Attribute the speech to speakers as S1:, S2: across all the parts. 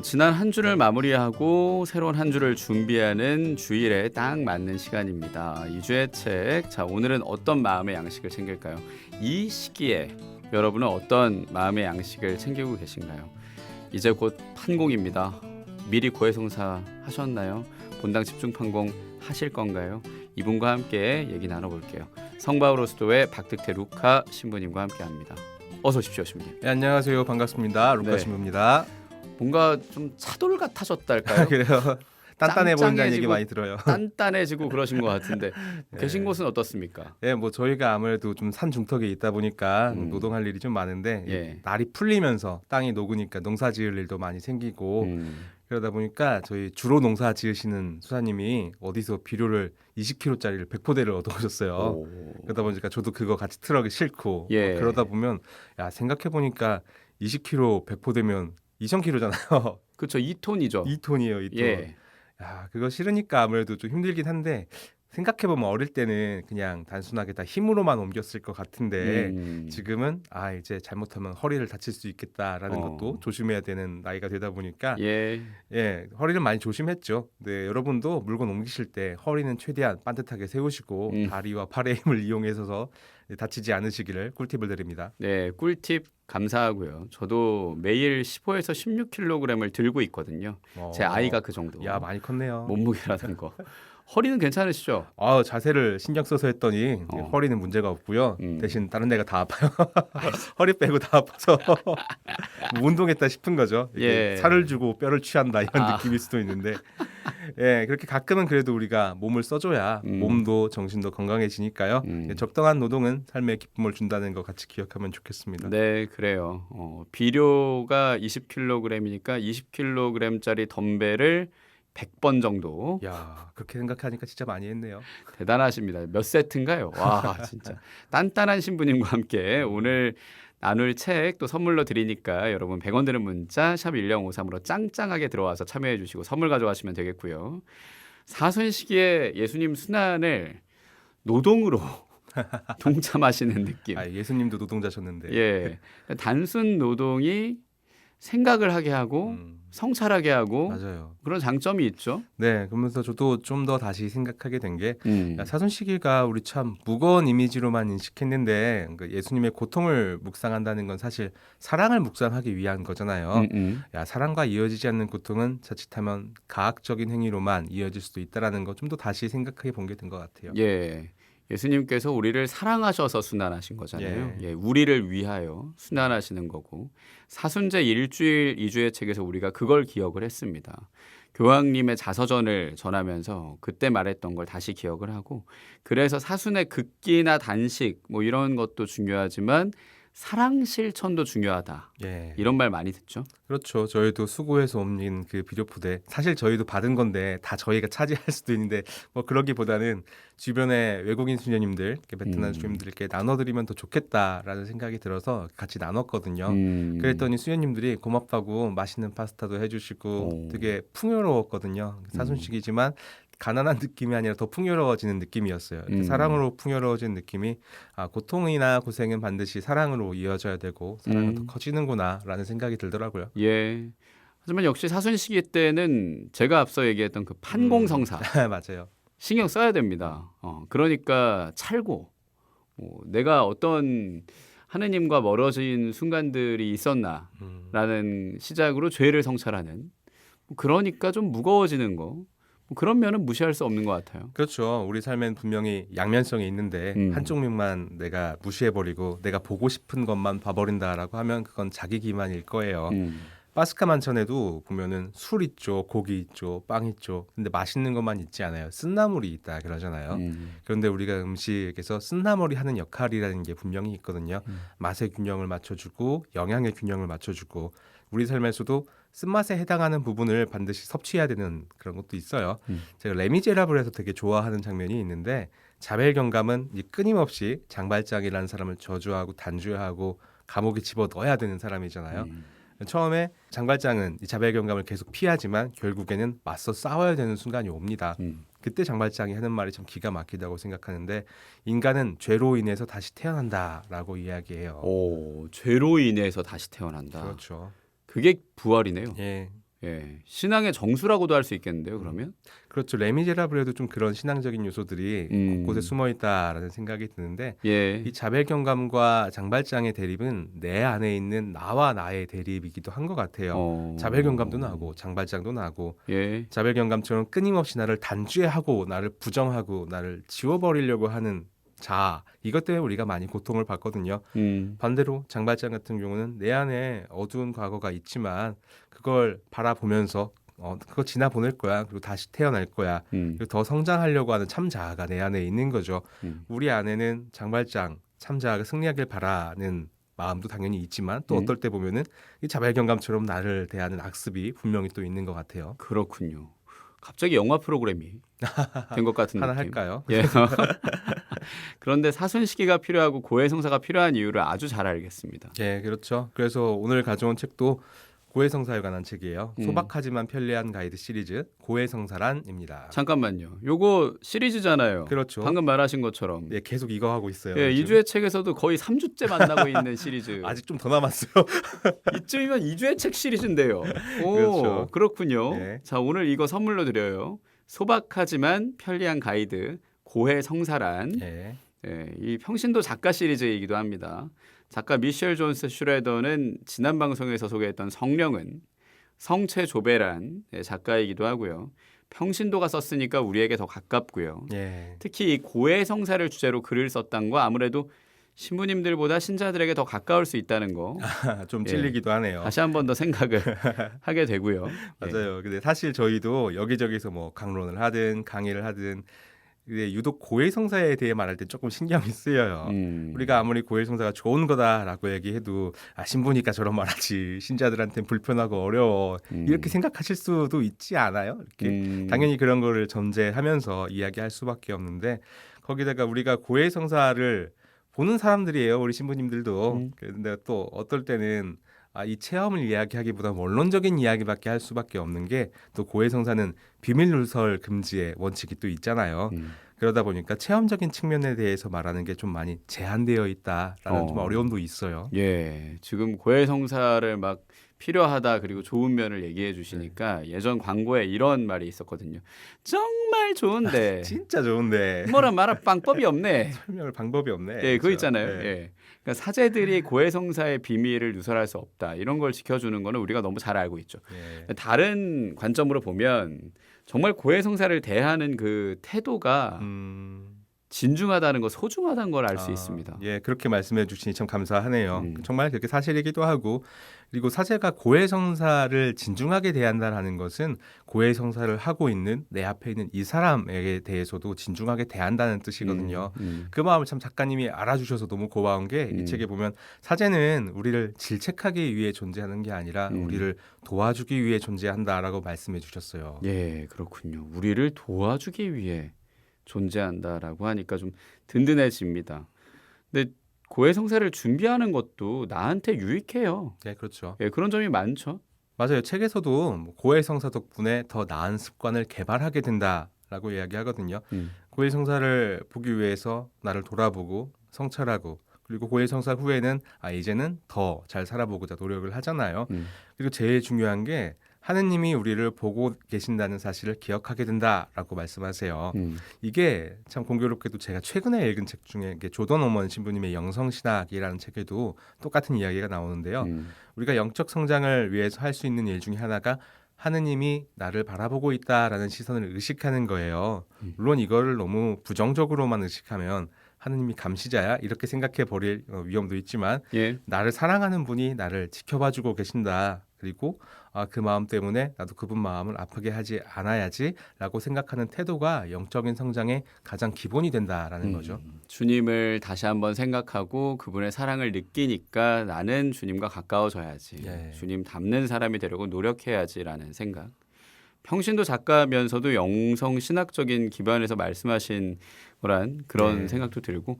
S1: 지난 한 주를 마무리하고 새로운 한 주를 준비하는 주일에 딱 맞는 시간입니다. 2주의 책. 자, 오늘은 어떤 마음의 양식을 챙길까요? 이 시기에 여러분은 어떤 마음의 양식을 챙기고 계신가요? 이제 곧 판공입니다. 미리 고해성사 하셨나요? 본당 집중 판공 하실 건가요? 이분과 함께 얘기 나눠볼게요. 성바오로스도의 박득태 루카 신부님과 함께합니다. 어서 오십시오, 신부님.
S2: 네, 안녕하세요. 반갑습니다. 루카
S1: 네.
S2: 신부입니다.
S1: 뭔가 좀 차돌 같아졌달까요?
S2: 그래요. 단단해 보인다는 얘기
S1: 짱짱해지고
S2: 많이 들어요.
S1: 단단해지고 그러신 것 같은데
S2: 네.
S1: 계신 곳은 어떻습니까?
S2: 네, 뭐 저희가 아무래도 좀 산 중턱에 있다 보니까
S1: 음.
S2: 노동할 일이 좀 많은데
S1: 예.
S2: 날이 풀리면서 땅이 녹으니까 농사 지을 일도 많이 생기고 그러다 보니까 저희 주로 농사 지으시는 수사님이 어디서 비료를 20kg짜리를 100포대를 얻어오셨어요.
S1: 오.
S2: 그러다 보니까 저도 그거 같이 트럭에 싣고
S1: 예.
S2: 그러다 보면 야 생각해 보니까 20kg 100포대면 2000kg잖아요.
S1: 그렇죠. 2톤이죠.
S2: 2톤이에요, 2톤.
S1: 예.
S2: 야, 그거 싫으니까 아무래도 좀 힘들긴 한데 생각해보면 어릴 때는 그냥 단순하게 다 힘으로만 옮겼을 것 같은데 지금은 이제 잘못하면 허리를 다칠 수 있겠다라는 것도 조심해야 되는 나이가 되다 보니까
S1: 예.
S2: 허리를 많이 조심했죠. 네, 여러분도 물건 옮기실 때 허리는 최대한 반듯하게 세우시고 다리와 팔의 힘을 이용해서 다치지 않으시기를 꿀팁을 드립니다.
S1: 네, 꿀팁 감사하고요. 저도 매일 15에서 16kg을 들고 있거든요. 제 아이가 그 정도.
S2: 야, 많이 컸네요.
S1: 몸무게라는 거. 허리는 괜찮으시죠?
S2: 자세를 신경 써서 했더니 허리는 문제가 없고요. 대신 다른 데가 다 아파요. 허리 빼고 다 아파서 뭐 운동했다 싶은 거죠. 이게
S1: 예.
S2: 살을 주고 뼈를 취한다 이런 느낌일 수도 있는데 그렇게 가끔은 그래도 우리가 몸을 써줘야 몸도 정신도 건강해지니까요. 적당한 노동은 삶의 기쁨을 준다는 거 같이 기억하면 좋겠습니다.
S1: 네, 그래요. 비료가 20kg이니까 20kg짜리 덤벨을 100번 정도.
S2: 야, 그렇게 생각하니까 진짜 많이 했네요.
S1: 대단하십니다. 몇 세트인가요? 와, 진짜 단단한 신부님과 함께 오늘 나눌 책 또 선물로 드리니까 여러분 100원 드는 문자 샵 1053으로 짱짱하게 들어와서 참여해 주시고 선물 가져가시면 되겠고요. 사순 시기에 예수님 순환을 노동으로 동참하시는 느낌.
S2: 예수님도 노동자셨는데.
S1: 예, 단순 노동이 생각을 하게 하고 성찰하게 하고
S2: 맞아요.
S1: 그런 장점이 있죠.
S2: 네, 그러면서 저도 좀 더 다시 생각하게 된 게
S1: 야,
S2: 사순시기가 우리 참 무거운 이미지로만 인식했는데 예수님의 고통을 묵상한다는 건 사실 사랑을 묵상하기 위한 거잖아요. 사랑과 이어지지 않는 고통은 자칫하면 가학적인 행위로만 이어질 수도 있다라는 거 좀 더 다시 생각해 본 게 된 것 같아요.
S1: 예. 예수님께서 우리를 사랑하셔서 순환하신 거잖아요. 예, 우리를 위하여 순환하시는 거고 사순제 일주일 2주의 책에서 우리가 그걸 기억을 했습니다. 교황님의 자서전을 전하면서 그때 말했던 걸 다시 기억을 하고 그래서 사순의 극기나 단식 뭐 이런 것도 중요하지만 사랑 실천도 중요하다.
S2: 예.
S1: 이런 말 많이 듣죠.
S2: 그렇죠. 저희도 수고해서 옮긴 그 비료포대 사실 저희도 받은 건데 다 저희가 차지할 수도 있는데 뭐 그러기보다는 주변에 외국인 수녀님들, 베트남 수녀님들께 나눠드리면 더 좋겠다라는 생각이 들어서 같이 나눴거든요. 그랬더니 수녀님들이 고맙다고 맛있는 파스타도 해주시고 되게 풍요로웠거든요. 사순식이지만 가난한 느낌이 아니라 더 풍요로워지는 느낌이었어요. 사랑으로 풍요로워진 느낌이 고통이나 고생은 반드시 사랑으로 이어져야 되고 사랑은 더 커지는구나라는 생각이 들더라고요.
S1: 예. 하지만 역시 사순 시기 때는 제가 앞서 얘기했던 그 판공성사
S2: 맞아요.
S1: 신경 써야 됩니다. 그러니까 찰고 내가 어떤 하느님과 멀어진 순간들이 있었나라는 시작으로 죄를 성찰하는 그러니까 좀 무거워지는 거 그런 면은 무시할 수 없는 것 같아요.
S2: 그렇죠. 우리 삶엔 분명히 양면성이 있는데 한쪽 면만 내가 무시해버리고 내가 보고 싶은 것만 봐버린다라고 하면 그건 자기 기만일 거예요. 파스카 만찬에도 보면은 술 있죠, 고기 있죠, 빵 있죠. 근데 맛있는 것만 있지 않아요. 쓴나물이 있다 그러잖아요. 그런데 우리가 음식에서 쓴나물이 하는 역할이라는 게 분명히 있거든요. 맛의 균형을 맞춰주고 영양의 균형을 맞춰주고 우리 삶에서도 쓴맛에 해당하는 부분을 반드시 섭취해야 되는 그런 것도 있어요. 제가 레미제라블에서 되게 좋아하는 장면이 있는데 자벨 경감은 끊임없이 장발장이라는 사람을 저주하고 단죄하고 감옥에 집어넣어야 되는 사람이잖아요. 처음에 장발장은 이 자벨 경감을 계속 피하지만 결국에는 맞서 싸워야 되는 순간이 옵니다. 그때 장발장이 하는 말이 참 기가 막히다고 생각하는데 인간은 죄로 인해서 다시 태어난다라고 이야기해요.
S1: 죄로 인해서 다시 태어난다.
S2: 그렇죠.
S1: 그게 부활이네요.
S2: 예.
S1: 예, 신앙의 정수라고도 할 수 있겠는데요. 그러면
S2: 그렇죠. 레미제라블에도 좀 그런 신앙적인 요소들이 곳곳에 숨어 있다라는 생각이 드는데
S1: 예,
S2: 이 자벨경감과 장발장의 대립은 내 안에 있는 나와 나의 대립이기도 한 것 같아요. 자벨경감도 나고 장발장도 나고
S1: 예,
S2: 자벨경감처럼 끊임없이 나를 단죄하고 나를 부정하고 나를 지워버리려고 하는 자, 이것 때문에 우리가 많이 고통을 받거든요. 반대로 장발장 같은 경우는 내 안에 어두운 과거가 있지만 그걸 바라보면서 그거 지나 보낼 거야. 그리고 다시 태어날 거야. 그리고 더 성장하려고 하는 참자아가 내 안에 있는 거죠. 우리 안에는 장발장, 참자아가 승리하길 바라는 마음도 당연히 있지만 또 어떨 때 보면은 이 자발경감처럼 나를 대하는 악습이 분명히 또 있는 것 같아요.
S1: 그렇군요. 갑자기 영화 프로그램이 된 것 같은
S2: 하나
S1: 느낌.
S2: 할까요?
S1: 예. 그런데 사순시기가 필요하고 고해성사가 필요한 이유를 아주 잘 알겠습니다.
S2: 예, 그렇죠. 그래서 오늘 가져온 책도 고해성사에 관한 책이에요. 소박하지만 편리한 가이드 시리즈 고해성사란입니다.
S1: 잠깐만요. 요거 시리즈잖아요.
S2: 그렇죠.
S1: 방금 말하신 것처럼.
S2: 예, 계속 이거 하고 있어요.
S1: 예,
S2: 요즘.
S1: 2주의 책에서도 거의 3주째 만나고 있는 시리즈.
S2: 아직 좀 더 남았어요.
S1: 이쯤이면 2주의 책 시리즈인데요. 오,
S2: 그렇죠.
S1: 그렇군요.
S2: 네.
S1: 자, 오늘 이거 선물로 드려요. 소박하지만 편리한 가이드 고해성사란.
S2: 예.
S1: 예, 이 평신도 작가 시리즈이기도 합니다. 작가 미셸 존스 슈레더는 지난 방송에서 소개했던 성령은 성체 조베란 작가이기도 하고요. 평신도가 썼으니까 우리에게 더 가깝고요.
S2: 예.
S1: 특히 이 고해성사를 주제로 글을 썼다는 거 아무래도 신부님들보다 신자들에게 더 가까울 수 있다는 거
S2: 좀 찔리기도 하네요.
S1: 다시 한 번 더 생각을 하게 되고요.
S2: 맞아요. 근데 사실 저희도 여기저기서 뭐 강론을 하든 강의를 하든 근데 유독 고해성사에 대해 말할 때 조금 신경이 쓰여요. 우리가 아무리 고해성사가 좋은 거다라고 얘기해도 신부니까 저런 말하지 신자들한테는 불편하고 어려워 이렇게 생각하실 수도 있지 않아요? 이렇게 당연히 그런 거를 전제하면서 이야기할 수밖에 없는데 거기다가 우리가 고해성사를 보는 사람들이에요. 우리 신부님들도. 근데 또 어떨 때는 이 체험을 이야기하기보다 원론적인 이야기밖에 할 수밖에 없는 게 또 고해성사는 비밀 누설 금지의 원칙이 또 있잖아요. 그러다 보니까 체험적인 측면에 대해서 말하는 게 좀 많이 제한되어 있다라는 좀 어려움도 있어요.
S1: 예, 지금 고해성사를 막 필요하다 그리고 좋은 면을 얘기해 주시니까 예전 광고에 이런 말이 있었거든요. 정말 좋은데
S2: 진짜 좋은데
S1: 뭐라 말할 방법이 없네.
S2: 설명할 방법이 없네.
S1: 예, 그거
S2: 그렇죠?
S1: 있잖아요.
S2: 네.
S1: 예. 그러니까 사제들이 고해성사의 비밀을 누설할 수 없다. 이런 걸 지켜주는 거는 우리가 너무 잘 알고 있죠.
S2: 예.
S1: 다른 관점으로 보면 정말 고해성사를 대하는 그 태도가 진중하다는 거, 소중하다는 걸 알 수 있습니다.
S2: 예, 그렇게 말씀해 주시니 참 감사하네요. 정말 그렇게 사실이기도 하고 그리고 사제가 고해성사를 진중하게 대한다는 것은 고해성사를 하고 있는 내 앞에 있는 이 사람에 대해서도 진중하게 대한다는 뜻이거든요. 그 마음을 참 작가님이 알아주셔서 너무 고마운 게 이 책에 보면 사제는 우리를 질책하기 위해 존재하는 게 아니라 우리를 도와주기 위해 존재한다라고 말씀해 주셨어요.
S1: 예, 그렇군요. 우리를 도와주기 위해 존재한다라고 하니까 좀 든든해집니다. 근데 고해성사를 준비하는 것도 나한테 유익해요.
S2: 네, 그렇죠.
S1: 예, 그런 점이 많죠.
S2: 맞아요. 책에서도 고해성사 덕분에 더 나은 습관을 개발하게 된다라고 이야기하거든요. 고해성사를 보기 위해서 나를 돌아보고 성찰하고 그리고 고해성사 후에는 이제는 더 잘 살아보고자 노력을 하잖아요. 그리고 제일 중요한 게 하느님이 우리를 보고 계신다는 사실을 기억하게 된다라고 말씀하세요. 이게 참 공교롭게도 제가 최근에 읽은 책 중에 조던 오먼 신부님의 영성신학이라는 책에도 똑같은 이야기가 나오는데요. 우리가 영적 성장을 위해서 할 수 있는 일 중에 하나가 하느님이 나를 바라보고 있다라는 시선을 의식하는 거예요. 물론 이거를 너무 부정적으로만 의식하면 하느님이 감시자야 이렇게 생각해 버릴 위험도 있지만
S1: 예.
S2: 나를 사랑하는 분이 나를 지켜봐주고 계신다. 그리고 그 마음 때문에 나도 그분 마음을 아프게 하지 않아야지라고 생각하는 태도가 영적인 성장의 가장 기본이 된다라는 거죠.
S1: 주님을 다시 한번 생각하고 그분의 사랑을 느끼니까 나는 주님과 가까워져야지.
S2: 예.
S1: 주님 닮는 사람이 되려고 노력해야지라는 생각. 평신도 작가면서도 영성 신학적인 기반에서 말씀하신 거란 그런
S2: 네.
S1: 생각도 들고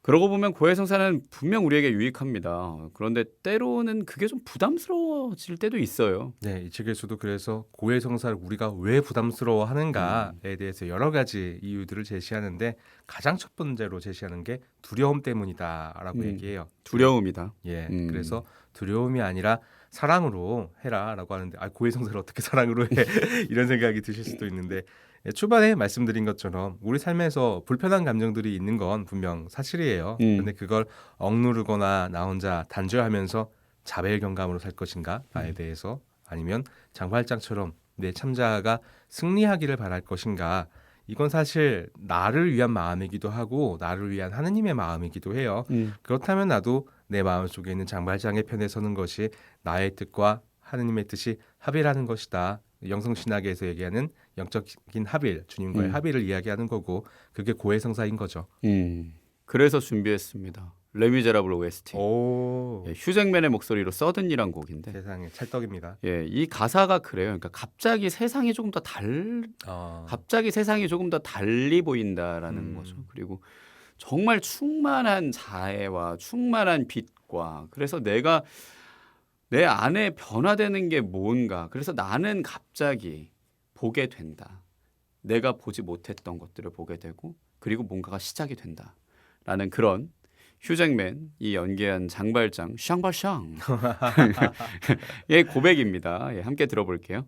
S1: 그러고 보면 고해성사는 분명 우리에게 유익합니다. 그런데 때로는 그게 좀 부담스러워질 때도 있어요.
S2: 네, 이 책에서도 그래서 고해성사를 우리가 왜 부담스러워하는가에 대해서 여러 가지 이유들을 제시하는데 가장 첫 번째로 제시하는 게 두려움 때문이다라고 얘기해요.
S1: 두려움이다.
S2: 예, 그래서 두려움이 아니라 사랑으로 해라라고 하는데 고해성사를 어떻게 사랑으로 해 이런 생각이 드실 수도 있는데 초반에 말씀드린 것처럼 우리 삶에서 불편한 감정들이 있는 건 분명 사실이에요. 그런데 그걸 억누르거나 나 혼자 단죄하면서 자벨경감으로 살 것인가에 대해서 아니면 장발장처럼 내 참자가 승리하기를 바랄 것인가 이건 사실 나를 위한 마음이기도 하고 나를 위한 하느님의 마음이기도 해요. 그렇다면 나도 내 마음속에 있는 장발장의 편에 서는 것이 나의 뜻과 하느님의 뜻이 합일하는 것이다. 영성신학에서 얘기하는 영적인 합일, 주님과의 합일을 이야기하는 거고 그게 고해성사인 거죠.
S1: 그래서 준비했습니다. 레미제라블 OST.
S2: 오,
S1: 예, 휴잭맨의 목소리로 서든이란 곡인데
S2: 세상에 찰떡입니다.
S1: 예, 이 가사가 그래요. 그러니까 갑자기 세상이 조금 더 갑자기 세상이 조금 더 달리 보인다라는 거죠. 그리고 정말 충만한 자애와 충만한 빛과 그래서 내가 내 안에 변화되는 게 뭔가 그래서 나는 갑자기 보게 된다. 내가 보지 못했던 것들을 보게 되고 그리고 뭔가가 시작이 된다라는 그런 휴잭맨 이 연기한 장발장 샹발샹의 고백입니다. 예, 함께 들어볼게요.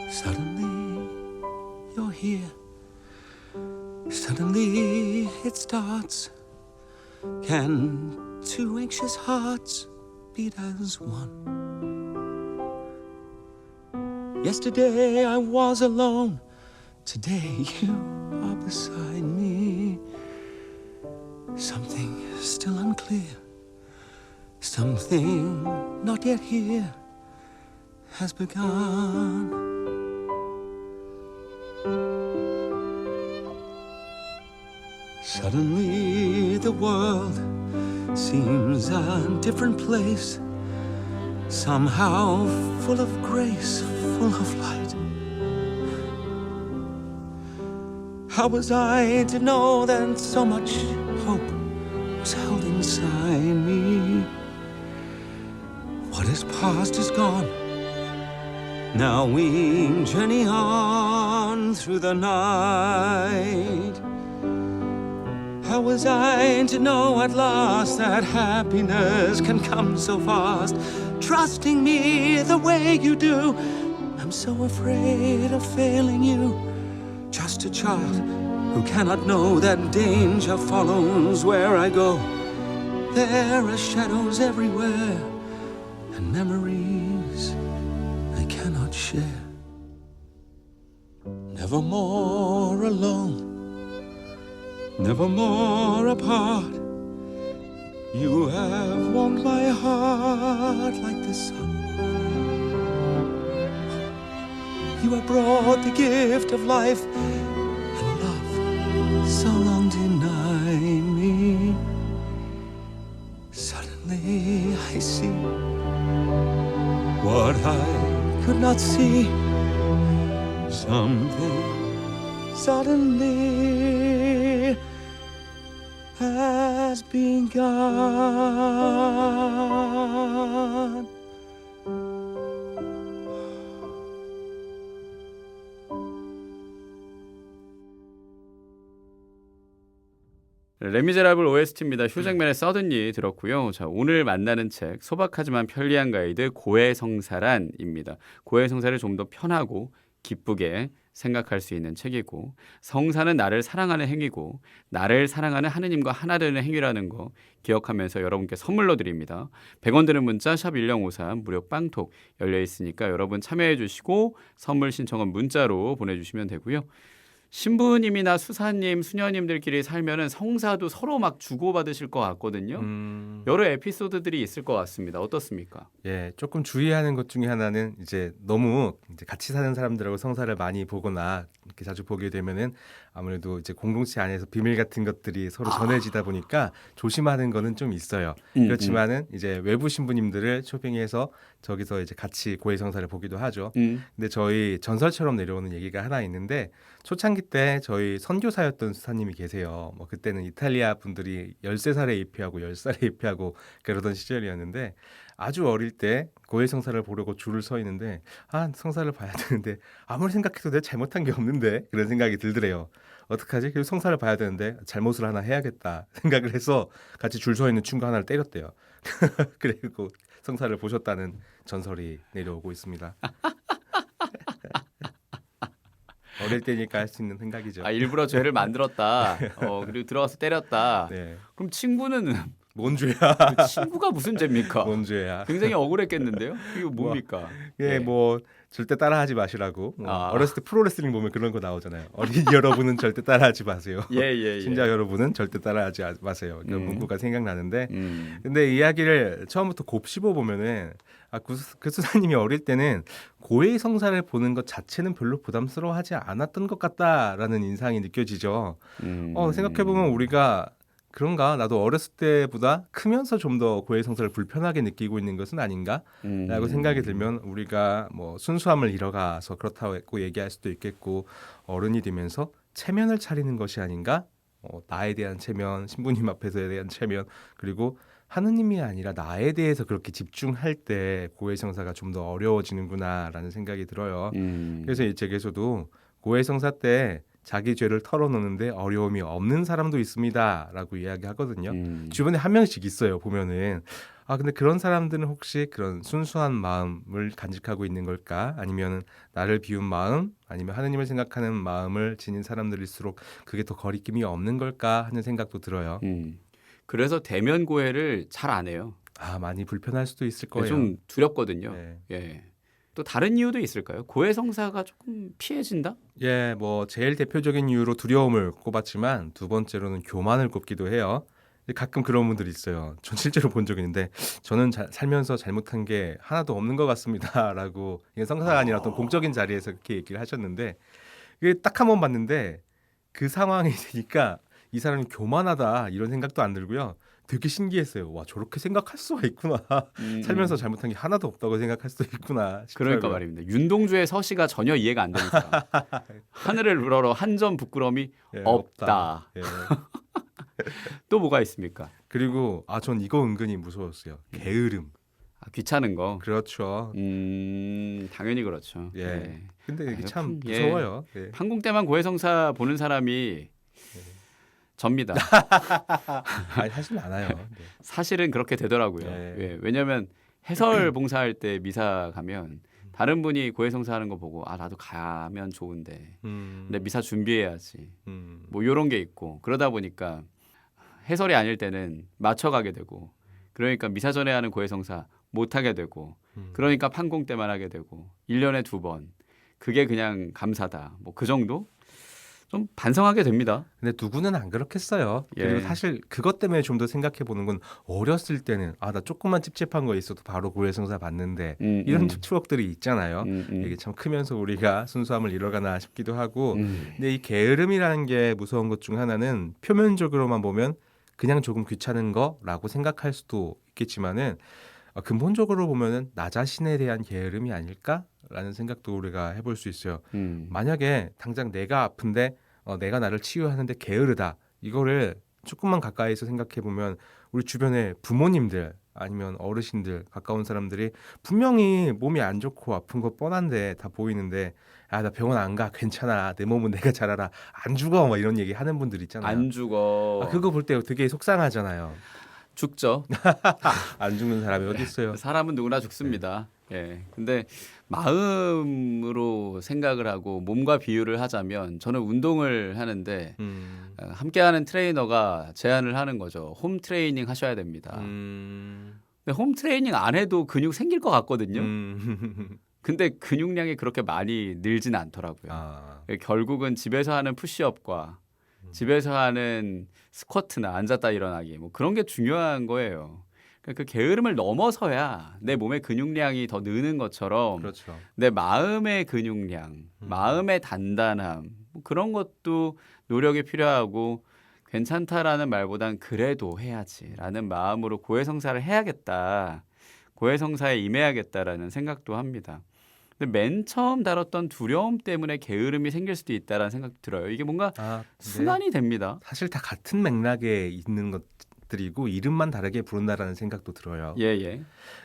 S3: Suddenly you're here. Suddenly it starts. Can two anxious hearts beat as one? Yesterday I was alone. Today you are beside me. Something still unclear. Something not yet here has begun. Suddenly the world seems a different place, somehow full of grace, full of light. How was I to know that so much hope was held inside me? What is past is gone. Now we journey on through the night. How was I to know at last that happiness can come so fast? Trusting me the way you do, I'm so afraid of failing you. Just a child who cannot know that danger follows where I go. There are shadows everywhere and memories I cannot share. Never more alone, never more apart. You have warmed my heart like the sun. You have brought the gift of life and love so long denied me. Suddenly I see what I could not see. Something suddenly has begun.
S1: 레미제라블 OST입니다. 휴잭맨의 서든리 들었고요. 자, 오늘 만나는 책 소박하지만 편리한 가이드 고해성사란입니다. 고해성사를 좀 더 편하고 기쁘게 생각할 수 있는 책이고 성사는 나를 사랑하는 행위고 나를 사랑하는 하느님과 하나 되는 행위라는 거 기억하면서 여러분께 선물로 드립니다. 100원 드는 문자 샵 1053 무료 빵톡 열려 있으니까 여러분 참여해 주시고 선물 신청은 문자로 보내주시면 되고요. 신부님이나 수사님, 수녀님들끼리 살면은 성사도 서로 막 주고받으실 것 같거든요. 여러 에피소드들이 있을 것 같습니다. 어떻습니까?
S2: 예, 조금 주의하는 것 중에 하나는 이제 너무 이제 같이 사는 사람들하고 성사를 많이 보거나 이렇게 자주 보게 되면은 아무래도 이제 공동체 안에서 비밀 같은 것들이 서로 전해지다 보니까 조심하는 거는 좀 있어요. 그렇지만은 이제 외부 신부님들을 쇼핑해서 저기서 이제 같이 고해 성사를 보기도 하죠. 근데 저희 전설처럼 내려오는 얘기가 하나 있는데 초창기 때 저희 선교사였던 수사님이 계세요. 뭐 그때는 이탈리아 분들이 13살에 입회하고 10살에 입회하고 그러던 시절이었는데 아주 어릴 때 고해 성사를 보려고 줄을 서 있는데 성사를 봐야 되는데 아무리 생각해도 내가 잘못한 게 없는데 그런 생각이 들더래요. 어떡하지? 그래서 성사를 봐야 되는데 잘못을 하나 해야겠다 생각을 해서 같이 줄 서 있는 친구 하나를 때렸대요. 그리고 성사를 보셨다는 전설이 내려오고 있습니다. 어릴 때니까 할 수 있는 생각이죠.
S1: 일부러 죄를 만들었다. 그리고 들어가서 때렸다.
S2: 네.
S1: 그럼 친구는
S2: 뭔 죄야?
S1: 그 친구가 무슨 죄입니까?
S2: 뭔 죄야?
S1: 굉장히 억울했겠는데요. 이거 뭡니까?
S2: 예, 뭐 절대 따라하지 마시라고. 어렸을 때 프로레슬링 보면 그런 거 나오잖아요. 어린이 여러분은 절대 따라하지 마세요.
S1: 예.
S2: 신자 여러분은 절대 따라하지 마세요. 그 문구가 생각나는데, 근데 이야기를 처음부터 곱씹어 보면은 그 수사님이 어릴 때는 고해 성사를 보는 것 자체는 별로 부담스러워하지 않았던 것 같다라는 인상이 느껴지죠. 생각해 보면 우리가 그런가? 나도 어렸을 때보다 크면서 좀 더 고해 성사를 불편하게 느끼고 있는 것은 아닌가라고 생각이 들면 우리가 뭐 순수함을 잃어가서 그렇다고 얘기할 수도 있겠고 어른이 되면서 체면을 차리는 것이 아닌가? 나에 대한 체면, 신부님 앞에서에 대한 체면 그리고 하느님이 아니라 나에 대해서 그렇게 집중할 때 고해 성사가 좀 더 어려워지는구나라는 생각이 들어요. 그래서 이 책에서도 고해 성사 때 자기 죄를 털어놓는데 어려움이 없는 사람도 있습니다라고 이야기하거든요. 주변에 한 명씩 있어요. 보면은 근데 그런 사람들은 혹시 그런 순수한 마음을 간직하고 있는 걸까? 아니면 나를 비운 마음, 아니면 하느님을 생각하는 마음을 지닌 사람들일수록 그게 더 거리낌이 없는 걸까 하는 생각도 들어요.
S1: 그래서 대면 고해를 잘 안 해요.
S2: 많이 불편할 수도 있을 거예요.
S1: 좀 두렵거든요.
S2: 네.
S1: 예. 또 다른 이유도 있을까요? 고해 성사가 조금 피해진다?
S2: 예, 뭐 제일 대표적인 이유로 두려움을 꼽았지만 두 번째로는 교만을 꼽기도 해요. 가끔 그런 분들이 있어요. 전 실제로 본 적이 있는데 저는 살면서 잘못한 게 하나도 없는 것 같습니다라고 이게 성사가 아니라 어떤 공적인 자리에서 그렇게 얘기를 하셨는데 이게 딱 한 번 봤는데 그 상황이 되니까 이 사람이 교만하다 이런 생각도 안 들고요. 되게 신기했어요. 와 저렇게 생각할 수가 있구나. 살면서 잘못한 게 하나도 없다고 생각할 수도 있구나 싶더라고요.
S1: 그러니까 말입니다. 윤동주의 서시가 전혀 이해가 안 되니까 하늘을 우러러 한 점 부끄러움이 없다.
S2: 예.
S1: 또 뭐가 있습니까?
S2: 그리고 전 이거 은근히 무서웠어요. 게으름.
S1: 귀찮은 거.
S2: 그렇죠.
S1: 당연히 그렇죠.
S2: 예.
S1: 네.
S2: 근데 이게 참 무서워요. 예.
S1: 판공 때만 고해성사 보는 사람이 접니다.
S2: 사실 많아요. 네.
S1: 사실은 그렇게 되더라고요.
S2: 네.
S1: 예. 왜냐하면 해설 봉사할 때 미사 가면 다른 분이 고해성사하는 거 보고 나도 가면 좋은데 근데 미사 준비해야지 뭐 이런 게 있고 그러다 보니까 해설이 아닐 때는 맞춰가게 되고 그러니까 미사 전에 하는 고해성사 못하게 되고 그러니까 판공 때만 하게 되고 1년에 2번 그게 그냥 감사다 뭐 그 정도? 좀 반성하게 됩니다.
S2: 근데 누구는 안 그렇겠어요. 그리고 사실 그것 때문에 좀 더 생각해 보는 건 어렸을 때는 나 조금만 찝찝한 거 있어도 바로 고해성사 받는데 이런 추억들이 있잖아요. 이게 참 크면서 우리가 순수함을 잃어가나 싶기도 하고 근데 이 게으름이라는 게 무서운 것 중 하나는 표면적으로만 보면 그냥 조금 귀찮은 거라고 생각할 수도 있겠지만은 근본적으로 보면은 나 자신에 대한 게으름이 아닐까라는 생각도 우리가 해볼 수 있어요. 만약에 당장 내가 아픈데 내가 나를 치유하는데 게으르다 이거를 조금만 가까이서 생각해 보면 우리 주변에 부모님들 아니면 어르신들 가까운 사람들이 분명히 몸이 안 좋고 아픈 거 뻔한데 다 보이는데 나 병원 안 가 괜찮아 내 몸은 내가 잘 알아 안 죽어 막 이런 얘기 하는 분들 있잖아요.
S1: 안 죽어.
S2: 그거 볼 때 되게 속상하잖아요.
S1: 죽죠.
S2: 안 죽는 사람이 어디 있어요?
S1: 사람은 누구나 죽습니다. 예. 근데 마음으로 생각을 하고 몸과 비유를 하자면 저는 운동을 하는데 함께하는 트레이너가 제안을 하는 거죠. 홈 트레이닝 하셔야 됩니다. 근데 홈 트레이닝 안 해도 근육 생길 것 같거든요. 근데 근육량이 그렇게 많이 늘진 않더라고요.
S2: 아,
S1: 결국은 집에서 하는 푸시업과 집에서 하는 스쿼트나 앉았다 일어나기 뭐 그런 게 중요한 거예요. 그러니까 그 게으름을 넘어서야 내 몸의 근육량이 더 느는 것처럼
S2: 그렇죠.
S1: 내 마음의 근육량, 마음의 단단함 뭐 그런 것도 노력이 필요하고 괜찮다라는 말보단 그래도 해야지라는 마음으로 고해성사를 해야겠다. 고해성사에 임해야겠다라는 생각도 합니다. 근데 맨 처음 다뤘던 두려움 때문에 게으름이 생길 수도 있다라는 생각도 들어요. 이게 뭔가
S2: 아,
S1: 순환이 됩니다.
S2: 사실 다 같은 맥락에 있는 것들이고 이름만 다르게 부른다라는 생각도 들어요.
S1: 예, 예.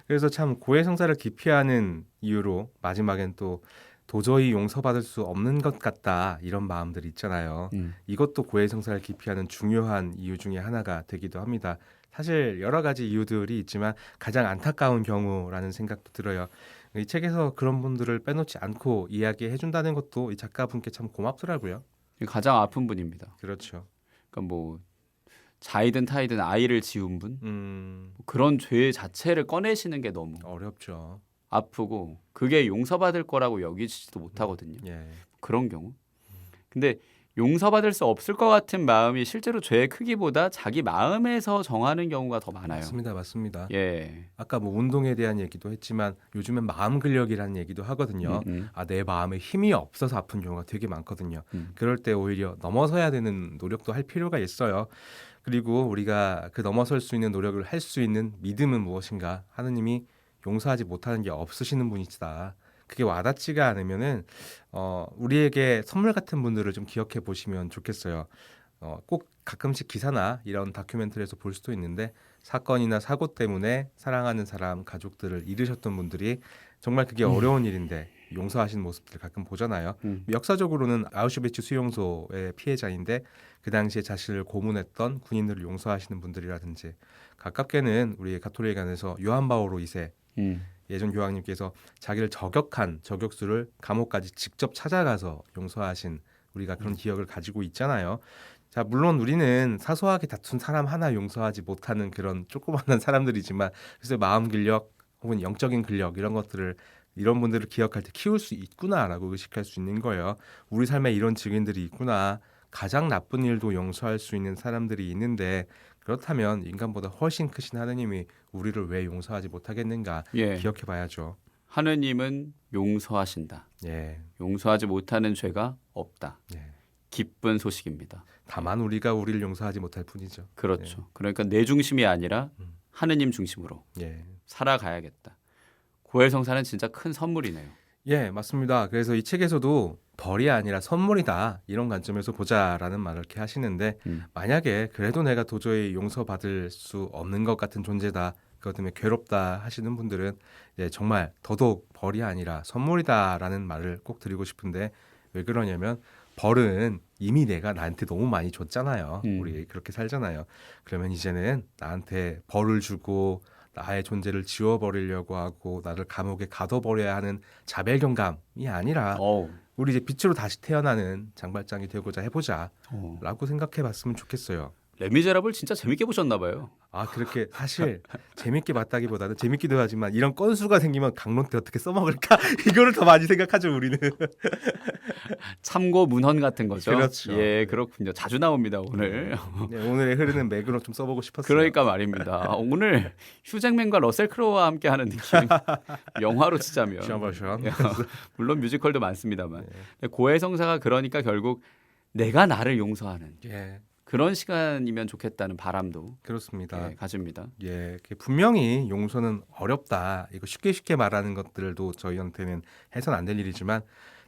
S2: 그래서 참 고해성사를 기피하는 이유로 마지막엔 또 도저히 용서받을 수 없는 것 같다 이런 마음들이 있잖아요. 이것도 고해성사를 기피하는 중요한 이유 중에 하나가 되기도 합니다. 사실 여러 가지 이유들이 있지만 가장 안타까운 경우라는 생각도 들어요. 이 책에서 그런 분들을 빼놓지 않고 이야기해 준다는 것도 이 작가분께 참 고맙더라고요.
S1: 가장 아픈 분입니다.
S2: 그렇죠.
S1: 그러니까 뭐 자이든 타이든 아이를 지운 분 그런 죄 자체를 꺼내시는 게 너무
S2: 어렵죠.
S1: 아프고 그게 용서받을 거라고 여기지도 못하거든요.
S2: 예.
S1: 그런 경우. 근데 용서받을 수 없을 것 같은 마음이 실제로 죄의 크기보다 자기 마음에서 정하는 경우가 더 많아요.
S2: 맞습니다, 맞습니다.
S1: 예.
S2: 아까 뭐 운동에 대한 얘기도 했지만 요즘엔 마음 근력이라는 얘기도 하거든요. 아, 내 마음에 힘이 없어서 아픈 경우가 되게 많거든요. 그럴 때 오히려 넘어서야 되는 노력도 할 필요가 있어요. 그리고 우리가 그 넘어설 수 있는 노력을 할 수 있는 믿음은 무엇인가? 하느님이 용서하지 못하는 게 없으시는 분이시다. 그게 와닿지가 않으면은 우리에게 선물 같은 분들을 좀 기억해 보시면 좋겠어요. 꼭 가끔씩 기사나 이런 다큐멘터리에서 볼 수도 있는데 사건이나 사고 때문에 사랑하는 사람, 가족들을 잃으셨던 분들이 정말 그게 어려운 일인데 용서하신 모습들을 가끔 보잖아요. 역사적으로는 아우슈비츠 수용소의 피해자인데 그 당시에 자신을 고문했던 군인들을 용서하시는 분들이라든지 가깝게는 우리 가톨릭 안에서 요한 바오로 2세 예전 교황님께서 자기를 저격한 저격수를 감옥까지 직접 찾아가서 용서하신 우리가 그런 기억을 가지고 있잖아요. 자, 물론 우리는 사소하게 다툰 사람 하나 용서하지 못하는 그런 조그마한 사람들이지만 그래서 마음 근력 혹은 영적인 근력 이런 것들을 이런 분들을 기억할 때 키울 수 있구나라고 의식할 수 있는 거예요. 우리 삶에 이런 증인들이 있구나. 가장 나쁜 일도 용서할 수 있는 사람들이 있는데 그렇다면 인간보다 훨씬 크신 하느님이 우리를 왜 용서하지 못하겠는가
S1: 예.
S2: 기억해 봐야죠.
S1: 하느님은 용서하신다.
S2: 예.
S1: 용서하지 못하는 죄가 없다.
S2: 예.
S1: 기쁜 소식입니다.
S2: 다만 우리가 우리를 용서하지 못할 뿐이죠.
S1: 그렇죠. 그러니까 내 중심이 아니라 하느님 중심으로
S2: 예.
S1: 살아가야겠다. 고해성사는 진짜 큰 선물이네요.
S2: 예, 맞습니다. 그래서 이 책에서도 벌이 아니라 선물이다 이런 관점에서 보자라는 말을 이렇게 하시는데 만약에 그래도 내가 도저히 용서받을 수 없는 것 같은 존재다 그것 때문에 괴롭다 하시는 분들은 정말 더더욱 벌이 아니라 선물이다라는 말을 꼭 드리고 싶은데 왜 그러냐면 벌은 이미 내가 나한테 너무 많이 줬잖아요. 우리 그렇게 살잖아요. 그러면 이제는 나한테 벌을 주고 나의 존재를 지워버리려고 하고 나를 감옥에 가둬버려야 하는 자벨경감이 아니라 우리 이제 빛으로 다시 태어나는 장발장이 되고자 해보자라고 생각해봤으면 좋겠어요.
S1: 레미제라블 진짜 재밌게 보셨나 봐요.
S2: 아, 그렇게 사실 재밌게 봤다기보다는 재밌기도 하지만 이런 건수가 생기면 강론 때 어떻게 써먹을까 이거를 더 많이 생각하죠 우리는.
S1: 참고 문헌 같은 거죠.
S2: 그렇죠.
S1: 예, 그렇군요. 자주 나옵니다 오늘.
S2: 네, 오늘의 흐르는 맥으로 좀 써보고 싶었어요.
S1: 그러니까 말입니다. 오늘 휴잭맨과 러셀 크로우와 함께하는 느낌. 영화로 치자면. 물론 뮤지컬도 많습니다만. 고해성사가 그러니까 결국 내가 나를 용서하는.
S2: 예.
S1: 그런 시간이면 좋겠다는 바람도
S2: 그렇습니다.
S1: 가집니다.
S2: 예, 분명히 용서는 어렵다. 이거 쉽게 말하는 것들도 저희한테는 해서는 안 될 일이지만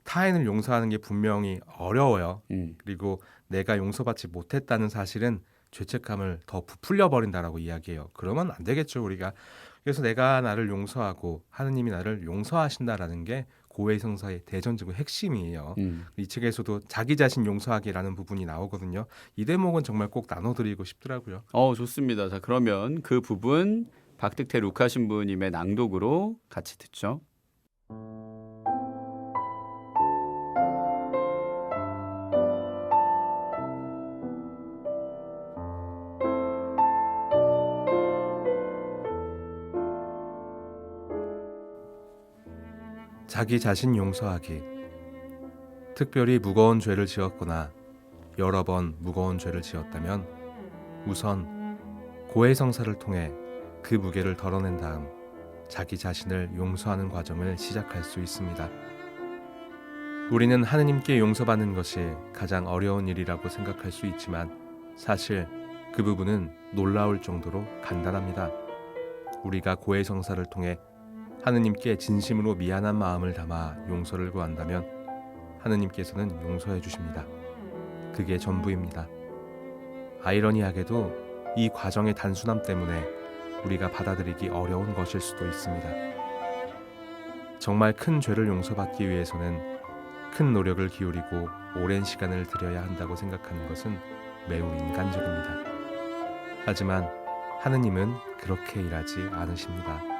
S2: 타인을 용서하는 게 분명히 어려워요. 그리고 내가 용서받지 못했다는 사실은 죄책감을 더 부풀려 버린다라고 이야기해요. 그러면 안 되겠죠, 우리가. 그래서 내가 나를 용서하고 하느님이 나를 용서하신다라는 게 고해성사의 대전적인 핵심이에요. 이 책에서도 자기 자신 용서하기라는 부분이 나오거든요. 이 대목은 정말 꼭 나눠드리고 싶더라고요.
S1: 좋습니다. 자, 그러면 그 부분 박득태 루카 신부님의 낭독으로 같이 듣죠.
S2: 자기 자신 용서하기. 특별히 무거운 죄를 지었거나 여러 번 무거운 죄를 지었다면 우선 고해성사를 통해 그 무게를 덜어낸 다음 자기 자신을 용서하는 과정을 시작할 수 있습니다. 우리는 하느님께 용서받는 것이 가장 어려운 일이라고 생각할 수 있지만 사실 그 부분은 놀라울 정도로 간단합니다. 우리가 고해성사를 통해 하느님께 진심으로 미안한 마음을 담아 용서를 구한다면 하느님께서는 용서해 주십니다. 그게 전부입니다. 아이러니하게도 이 과정의 단순함 때문에 우리가 받아들이기 어려운 것일 수도 있습니다. 정말 큰 죄를 용서받기 위해서는 큰 노력을 기울이고 오랜 시간을 들여야 한다고 생각하는 것은 매우 인간적입니다. 하지만 하느님은 그렇게 일하지 않으십니다.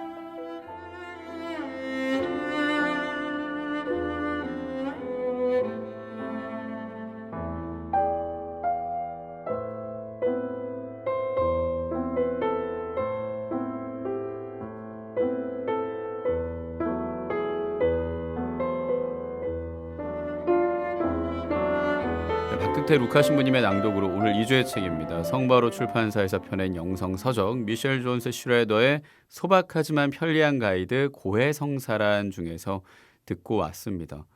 S1: 박득태 루카 신부님의 낭독으로 오늘 2주의 책입니다. 성바로 출판사에서 펴낸 영성서적 미셸 존스 슈레더의 소박하지만 편리한 가이드 고해성사란 중에서 듣고 왔습니다.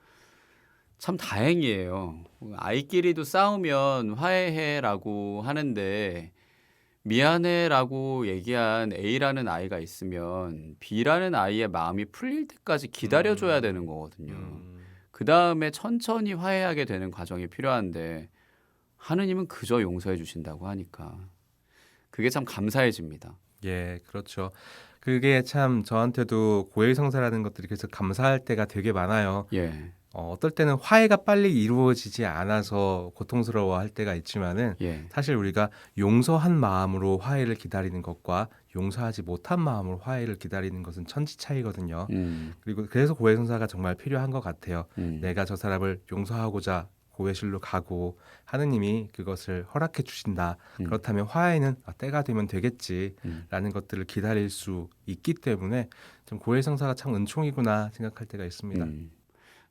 S1: 참 다행이에요. 아이끼리도 싸우면 화해해라고 하는데 미안해라고 얘기한 A라는 아이가 있으면 B라는 아이의 마음이 풀릴 때까지 기다려줘야 되는 거거든요. 그 다음에 천천히 화해하게 되는 과정이 필요한데 하느님은 그저 용서해 주신다고 하니까 그게 참 감사해집니다.
S2: 예, 그렇죠. 그게 참 저한테도 고해성사라는 것들이 계속 감사할 때가 되게 많아요.
S1: 예.
S2: 어떨 때는 화해가 빨리 이루어지지 않아서 고통스러워할 때가 있지만은
S1: 예.
S2: 사실 우리가 용서한 마음으로 화해를 기다리는 것과 용서하지 못한 마음으로 화해를 기다리는 것은 천지 차이거든요. 그리고 그래서 고해성사가 정말 필요한 것 같아요. 내가 저 사람을 용서하고자 고해실로 가고 하느님이 그것을 허락해 주신다. 그렇다면 화해는 때가 되면 되겠지라는 것들을 기다릴 수 있기 때문에 좀 고해성사가 참 은총이구나 생각할 때가 있습니다.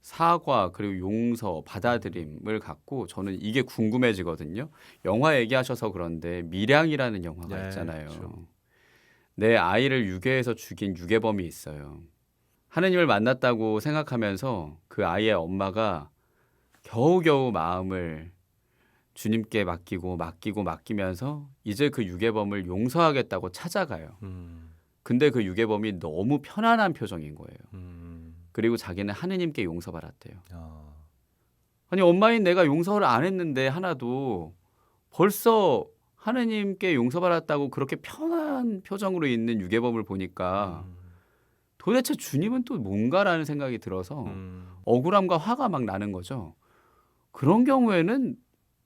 S1: 사과 그리고 용서, 받아들임을 갖고 저는 이게 궁금해지거든요. 영화 얘기하셔서 그런데 밀양이라는 영화가
S2: 네,
S1: 있잖아요.
S2: 그렇죠.
S1: 내 아이를 유괴해서 죽인 유괴범이 있어요. 하느님을 만났다고 생각하면서 그 아이의 엄마가 겨우겨우 마음을 주님께 맡기면서 이제 그 유괴범을 용서하겠다고 찾아가요. 근데 그 유괴범이 너무 편안한 표정인 거예요. 그리고 자기는 하느님께 용서받았대요. 아니 엄마인 내가 용서를 안 했는데 하나도 벌써 하느님께 용서받았다고 그렇게 편한 표정으로 있는 유괴범을 보니까 도대체 주님은 또 뭔가라는 생각이 들어서 억울함과 화가 막 나는 거죠. 그런 경우에는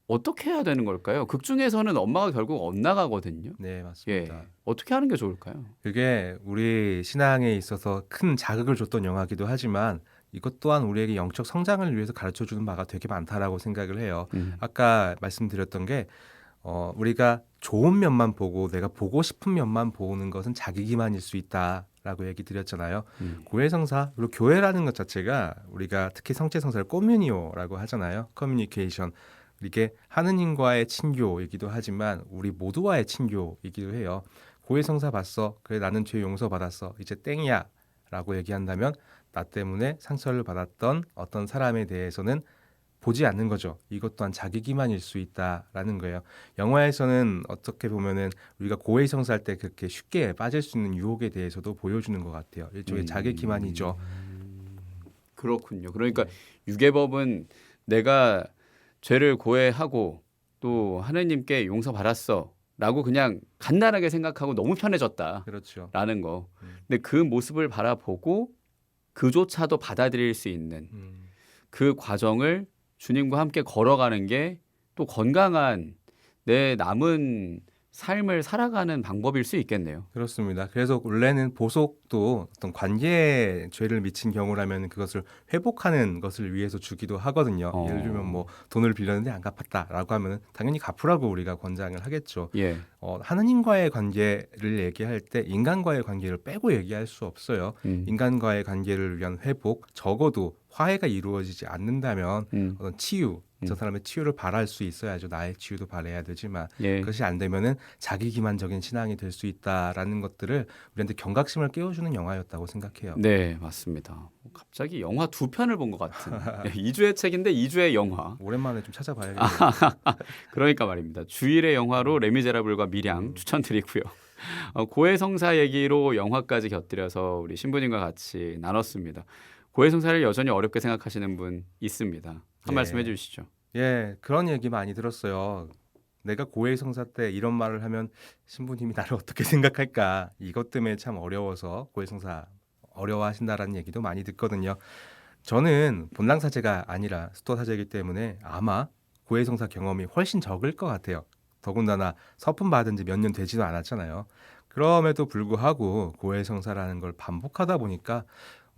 S1: 어떻게 해야 되는 걸까요? 극 중에서는 엄마가 결국 엇나가거든요.
S2: 네, 맞습니다.
S1: 예. 어떻게 하는 게 좋을까요?
S2: 그게 우리 신앙에 있어서 큰 자극을 줬던 영화기도 하지만 이것 또한 우리에게 영적 성장을 위해서 가르쳐주는 바가 되게 많다라고 생각을 해요. 아까 말씀드렸던 게 우리가 좋은 면만 보고 내가 보고 싶은 면만 보는 것은 자기 기만일 수 있다라고 얘기 드렸잖아요. 고해성사 그리고 교회라는 것 자체가 우리가 특히 성체성사를 꼬뮤니오라고 하잖아요. 커뮤니케이션. 이게 하느님과의 친교이기도 하지만 우리 모두와의 친교이기도 해요. 고해성사 봤어. 그래 나는 죄 용서받았어. 이제 땡이야 라고 얘기한다면 나 때문에 상처를 받았던 어떤 사람에 대해서는 보지 않는 거죠. 이것 또한 자기 기만일 수 있다라는 거예요. 영화에서는 어떻게 보면은 우리가 고해성사할 때 그렇게 쉽게 빠질 수 있는 유혹에 대해서도 보여주는 것 같아요. 일종의 자기 기만이죠.
S1: 그렇군요. 그러니까 유괴범은 내가 죄를 고해하고 또 하느님께 용서받았어 라고 그냥 간단하게 생각하고 너무 편해졌다
S2: 그렇죠.
S1: 라는 거. 근데 그 모습을 바라보고 그조차도 받아들일 수 있는 그 과정을 주님과 함께 걸어가는 게 또 건강한 내 남은 삶을 살아가는 방법일 수 있겠네요.
S2: 그렇습니다. 그래서 원래는 보석도 어떤 관계에 죄를 미친 경우라면 그것을 회복하는 것을 위해서 주기도 하거든요. 예를 들면 뭐 돈을 빌렸는데 안 갚았다라고 하면 당연히 갚으라고 우리가 권장을 하겠죠.
S1: 예.
S2: 하느님과의 관계를 얘기할 때 인간과의 관계를 빼고 얘기할 수 없어요. 인간과의 관계를 위한 회복, 적어도 화해가 이루어지지 않는다면 어떤 치유, 저 사람의 치유를 바랄 수 있어야죠. 나의 치유도 바라야 되지만
S1: 예.
S2: 그것이 안 되면은 자기 기만적인 신앙이 될 수 있다라는 것들을 우리한테 경각심을 깨워주는 영화였다고 생각해요.
S1: 네, 맞습니다. 갑자기 영화 두 편을 본 것 같은 2주의 책인데 2주의 영화.
S2: 오랜만에 좀 찾아봐야겠네요.
S1: 그러니까 말입니다. 주일의 영화로 레미제라블과 미량 추천드리고요. 고해성사 얘기로 영화까지 곁들여서 우리 신부님과 같이 나눴습니다. 고해성사를 여전히 어렵게 생각하시는 분 있습니다. 한 말씀 해주시죠.
S2: 예, 그런 얘기 많이 들었어요. 내가 고해성사 때 이런 말을 하면 신부님이 나를 어떻게 생각할까? 이것 때문에 참 어려워서 고해성사 어려워하신다라는 얘기도 많이 듣거든요. 저는 본랑사제가 아니라 수도사제이기 때문에 아마 고해성사 경험이 훨씬 적을 것 같아요. 더군다나 서품 받은 지 몇 년 되지도 않았잖아요. 그럼에도 불구하고 고해성사라는 걸 반복하다 보니까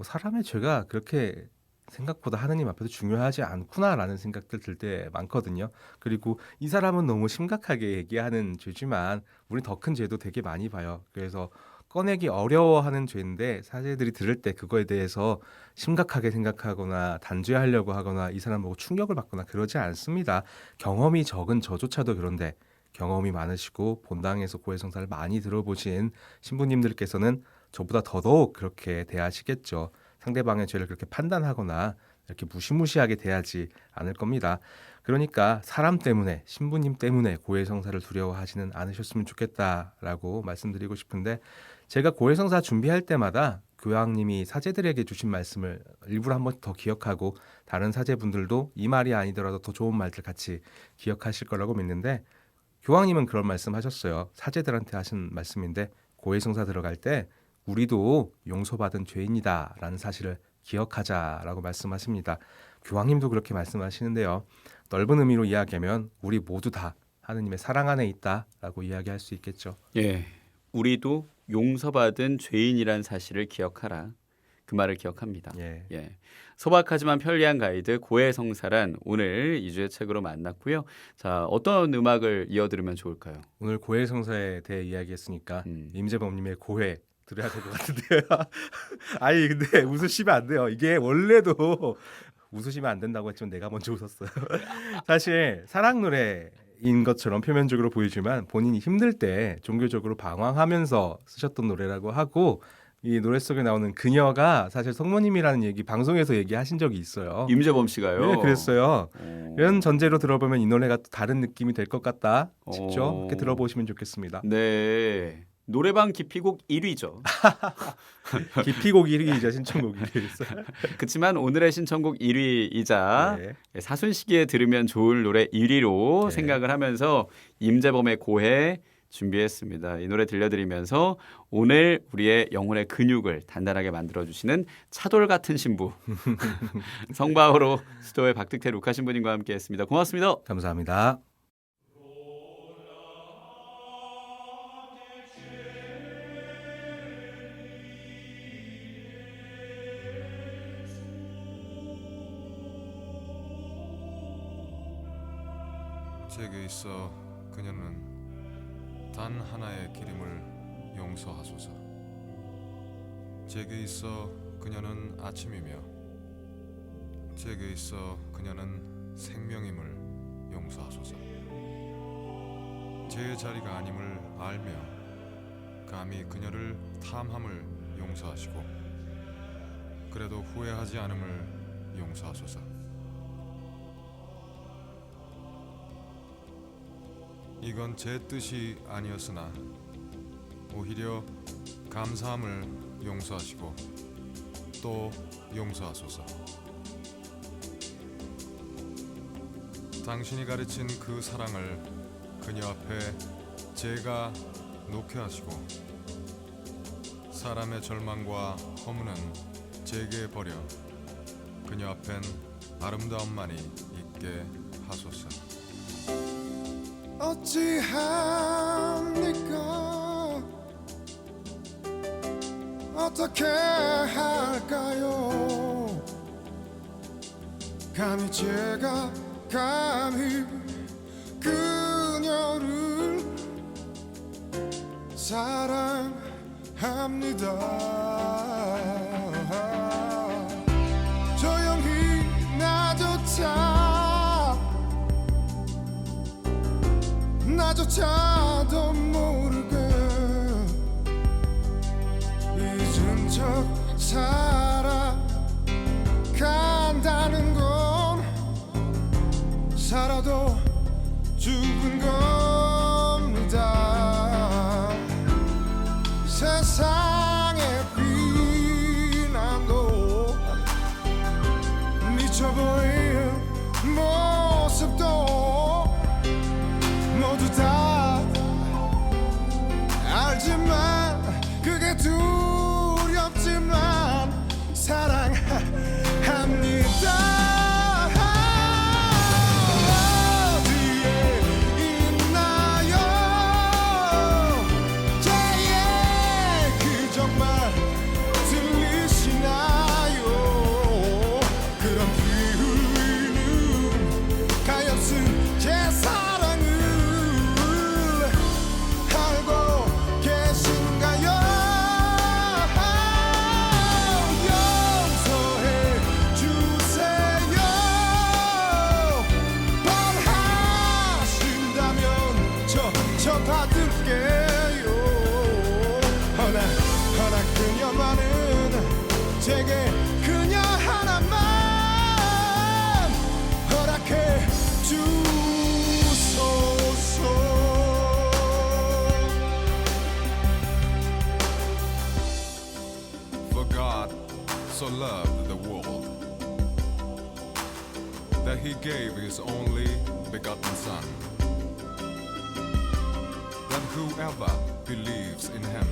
S2: 사람의 죄가 그렇게 생각보다 하느님 앞에서 중요하지 않구나라는 생각들 들 때 많거든요. 그리고 이 사람은 너무 심각하게 얘기하는 죄지만 우리 더 큰 죄도 되게 많이 봐요. 그래서 꺼내기 어려워하는 죄인데 사제들이 들을 때 그거에 대해서 심각하게 생각하거나 단죄하려고 하거나 이 사람 보고 충격을 받거나 그러지 않습니다. 경험이 적은 저조차도 그런데 경험이 많으시고 본당에서 고해성사를 많이 들어보신 신부님들께서는 저보다 더더욱 그렇게 대하시겠죠. 상대방의 죄를 그렇게 판단하거나 이렇게 무시무시하게 대하지 않을 겁니다. 그러니까 사람 때문에 신부님 때문에 고해성사를 두려워하지는 않으셨으면 좋겠다라고 말씀드리고 싶은데 제가 고해성사 준비할 때마다 교황님이 사제들에게 주신 말씀을 일부러 한 번 더 기억하고 다른 사제분들도 이 말이 아니더라도 더 좋은 말들 같이 기억하실 거라고 믿는데 교황님은 그런 말씀 하셨어요. 사제들한테 하신 말씀인데 고해성사 들어갈 때 우리도 용서받은 죄인이다 라는 사실을 기억하자라고 말씀하십니다. 교황님도 그렇게 말씀하시는데요. 넓은 의미로 이야기하면 우리 모두 다 하느님의 사랑 안에 있다라고 이야기할 수 있겠죠.
S1: 예, 우리도 용서받은 죄인이란 사실을 기억하라. 그 말을 기억합니다.
S2: 예.
S1: 예. 소박하지만 편리한 가이드 고해성사란 오늘 2주의 책으로 만났고요. 자, 어떤 음악을 이어들으면 좋을까요?
S2: 오늘 고해성사에 대해 이야기했으니까 임재범님의 고해 들어야 될 것 같은데요. 아니 근데 웃으시면 안 돼요. 이게 원래도 웃으시면 안 된다고 했지만 내가 먼저 웃었어요. 사실 사랑 노래인 것처럼 표면적으로 보이지만 본인이 힘들 때 종교적으로 방황하면서 쓰셨던 노래라고 하고 이 노래 속에 나오는 그녀가 사실 성모님이라는 얘기 방송에서 얘기하신 적이 있어요.
S1: 임재범 씨가요?
S2: 네, 그랬어요. 이런 전제로 들어보면 이 노래가 또 다른 느낌이 될 것 같다 싶죠. 이렇게 들어보시면 좋겠습니다.
S1: 네. 노래방 기피곡 1위죠.
S2: 기피곡 1위이자 신청곡 1위였어요.
S1: 그렇지만 오늘의 신청곡 1위이자
S2: 네.
S1: 사순 시기에 들으면 좋을 노래 1위로
S2: 네.
S1: 생각을 하면서 임재범의 고해 준비했습니다. 이 노래 들려드리면서 오늘 우리의 영혼의 근육을 단단하게 만들어주시는 차돌 같은 신부 성바오로 수도의 박득태 루카 신부님과 함께했습니다. 고맙습니다.
S2: 감사합니다.
S4: 제게 있어 그녀는 단 하나의 기림을 용서하소서. 제게 있어 그녀는 아침이며 제게 있어 그녀는 생명임을 용서하소서. 제 자리가 아님을 알며 감히 그녀를 탐함을 용서하시고 그래도 후회하지 않음을 용서하소서. 이건 제 뜻이 아니었으나 오히려 감사함을 용서하시고 또 용서하소서. 당신이 가르친 그 사랑을 그녀 앞에 제가 놓게 하시고 사람의 절망과 허무는 제게 버려 그녀 앞엔 아름다움만이 있게 하소서.
S5: 어찌하면 어떻게 할까요? 감히 제가 감히 그녀를 사랑합니다. 조용히 나조차도 모르게 잊은 척 살아간다는 건 살아도 죽은 겁니다. 세상의 비난도 미쳐 보이는 모습도 모두 다 알지만 그게 두렵지만 사랑합니다. 어디에 있나요? 제 얘기 정말 들리시나요? 그런 비우는 가엾은 제 사랑을 알고 계신가요? 용서해 주세요. 원하신다면 저 받을게요. 허나 그녀만은 제게 그녀 하나만 허락해 주소서.
S4: For God so loved the world that he gave his only begotten Son, that whoever believes in him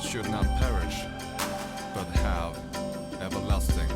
S4: should not perish but have everlasting